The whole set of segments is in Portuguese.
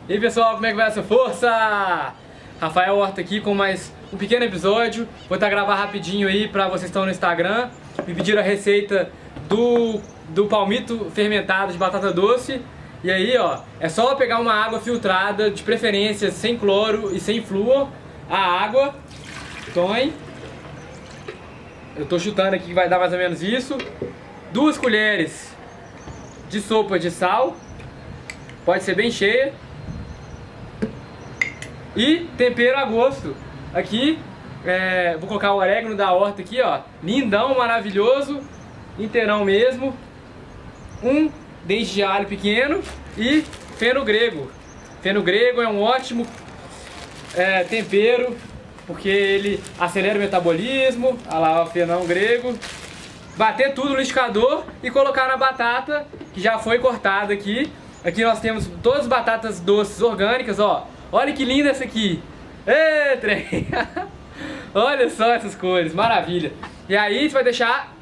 E aí pessoal, como é que vai essa força? Rafael Horta aqui com mais um pequeno episódio. Vou gravar rapidinho aí pra vocês que estão no Instagram. Me pediram a receita do palmito fermentado de batata doce. E aí ó, é só pegar uma água filtrada, de preferência sem cloro e sem flúor. A água, põe. Eu tô chutando aqui que vai dar mais ou menos isso. 2 colheres de sopa de sal. Pode ser bem cheia. E tempero a gosto. Aqui, vou colocar o orégano da horta aqui, ó. Lindão, maravilhoso. Inteirão mesmo. 1 dente de alho pequeno. E feno grego. Feno grego é um ótimo tempero, porque ele acelera o metabolismo. Olha lá, o fenão grego. Bater tudo no liquidificador e colocar na batata, que já foi cortada aqui. Aqui nós temos todas as batatas doces orgânicas, ó. Olha que linda essa aqui. Ê, trem. Olha só essas cores, maravilha. E aí você vai deixar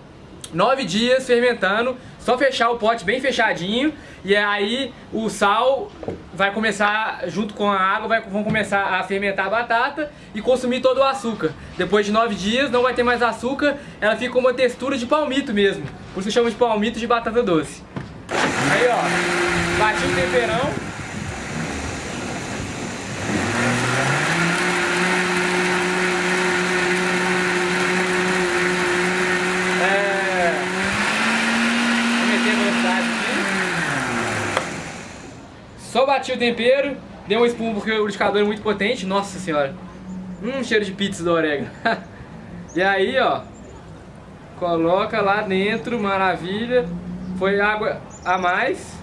9 dias fermentando. Só fechar o pote bem fechadinho. E aí o sal vai começar, junto com a água, vão começar a fermentar a batata e consumir todo o açúcar. Depois de 9 dias não vai ter mais açúcar. Ela fica com uma textura de palmito mesmo. Por isso que chama de palmito de batata doce. Aí ó, bati o temperão. Só bati o tempero, deu um espuma porque o liquidificador é muito potente. Nossa senhora, cheiro de pizza do orégano. E aí ó, coloca lá dentro, maravilha. Foi água a mais.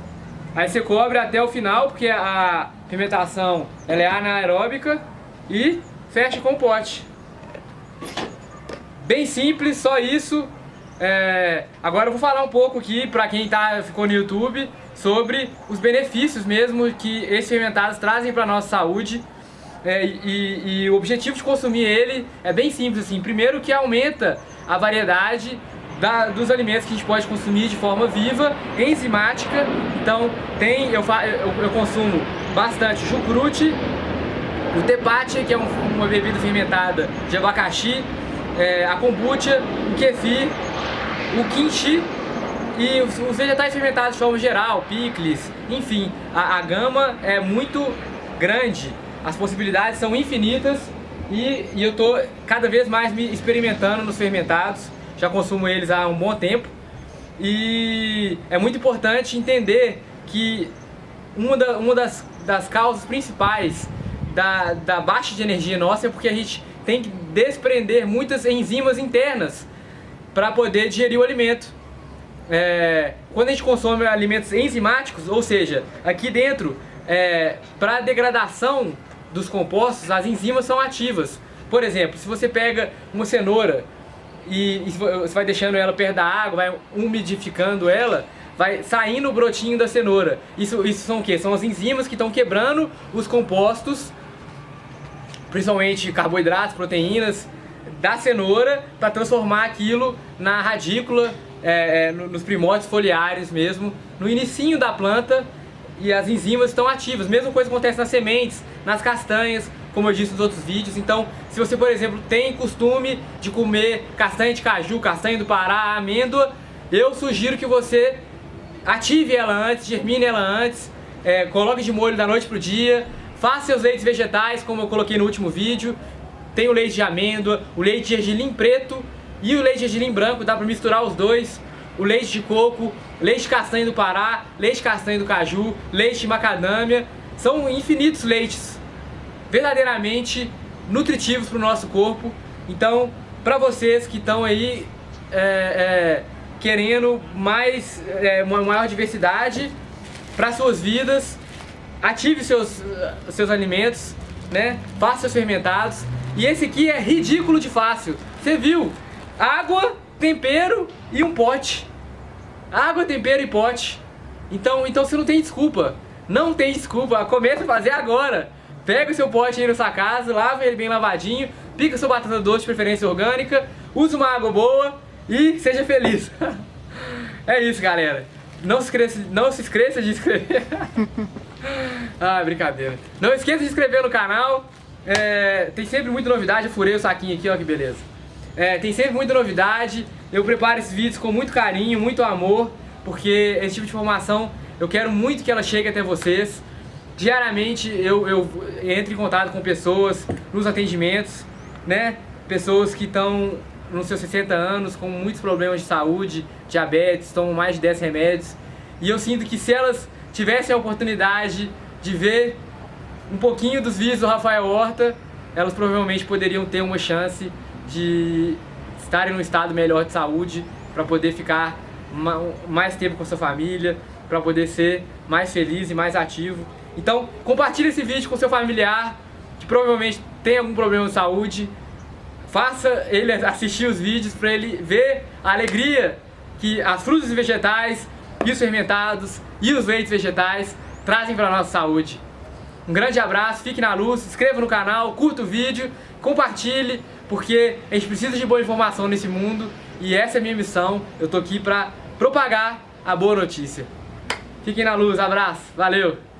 Aí você cobre até o final, porque a fermentação ela é anaeróbica. E fecha com o pote. Bem simples, só isso. Agora eu vou falar um pouco aqui para quem ficou no YouTube sobre os benefícios mesmo que esses fermentados trazem para a nossa saúde. E o objetivo de consumir ele é bem simples assim. Primeiro que aumenta a variedade dos alimentos que a gente pode consumir de forma viva, enzimática. Então eu consumo bastante chucrute, o tepache, que é uma bebida fermentada de abacaxi, a kombucha, o kefir, o kimchi e os vegetais fermentados de forma geral, picles, enfim, a gama é muito grande, as possibilidades são infinitas e eu tô cada vez mais me experimentando nos fermentados, já consumo eles há um bom tempo e é muito importante entender que uma das causas principais da baixa de energia nossa é porque a gente tem que desprender muitas enzimas internas para poder digerir o alimento. Quando a gente consome alimentos enzimáticos, ou seja, aqui dentro, para a degradação dos compostos, as enzimas são ativas. Por exemplo, se você pega uma cenoura e você vai deixando ela perto da água, vai umidificando ela, vai saindo o brotinho da cenoura. Isso são o quê? São as enzimas que estão quebrando os compostos, principalmente carboidratos, proteínas, da cenoura, para transformar aquilo na radícula, nos primórdios foliares mesmo, no inicinho da planta, e as enzimas estão ativas. Mesma coisa acontece nas sementes, nas castanhas, como eu disse nos outros vídeos. Então, se você, por exemplo, tem costume de comer castanha de caju, castanha do Pará, amêndoa, eu sugiro que você ative ela antes, germine ela antes, coloque de molho da noite pro dia, faça seus leites vegetais, como eu coloquei no último vídeo. Tem o leite de amêndoa, o leite de gergelim preto e o leite de gergelim branco, dá para misturar os dois. O leite de coco, leite de castanha do Pará, leite de castanha do caju, leite de macadâmia. São infinitos leites verdadeiramente nutritivos para o nosso corpo. Então, para vocês que estão aí querendo uma maior diversidade para suas vidas, ative seus alimentos, né? Faça seus fermentados. E esse aqui é ridículo de fácil. Você viu? Água, tempero e um pote. Água, tempero e pote. Então você não tem desculpa. Não tem desculpa. Começa a fazer agora. Pega o seu pote aí na sua casa, lava ele bem lavadinho, pica sua batata doce de preferência orgânica, usa uma água boa e seja feliz. É isso, galera. Não se esqueça de inscrever. Ah, brincadeira. Não esqueça de se inscrever no canal. Tem sempre muita novidade. Eu furei o saquinho aqui, ó, que beleza. Tem sempre muita novidade. Eu preparo esses vídeos com muito carinho, muito amor, porque esse tipo de informação eu quero muito que ela chegue até vocês. Diariamente eu entro em contato com pessoas nos atendimentos, né? Pessoas que estão nos seus 60 anos com muitos problemas de saúde, diabetes, tomam mais de 10 remédios. E eu sinto que se elas tivessem a oportunidade de ver um pouquinho dos vídeos do Rafael Horta, elas provavelmente poderiam ter uma chance de estarem num estado melhor de saúde, para poder ficar mais tempo com a sua família, para poder ser mais feliz e mais ativo. Então, compartilhe esse vídeo com seu familiar que provavelmente tem algum problema de saúde. Faça ele assistir os vídeos para ele ver a alegria que as frutas e vegetais e os fermentados e os leites vegetais trazem para a nossa saúde. Um grande abraço, fique na luz, se inscreva no canal, curta o vídeo, compartilhe, porque a gente precisa de boa informação nesse mundo e essa é a minha missão. Eu tô aqui para propagar a boa notícia. Fiquem na luz, abraço, valeu!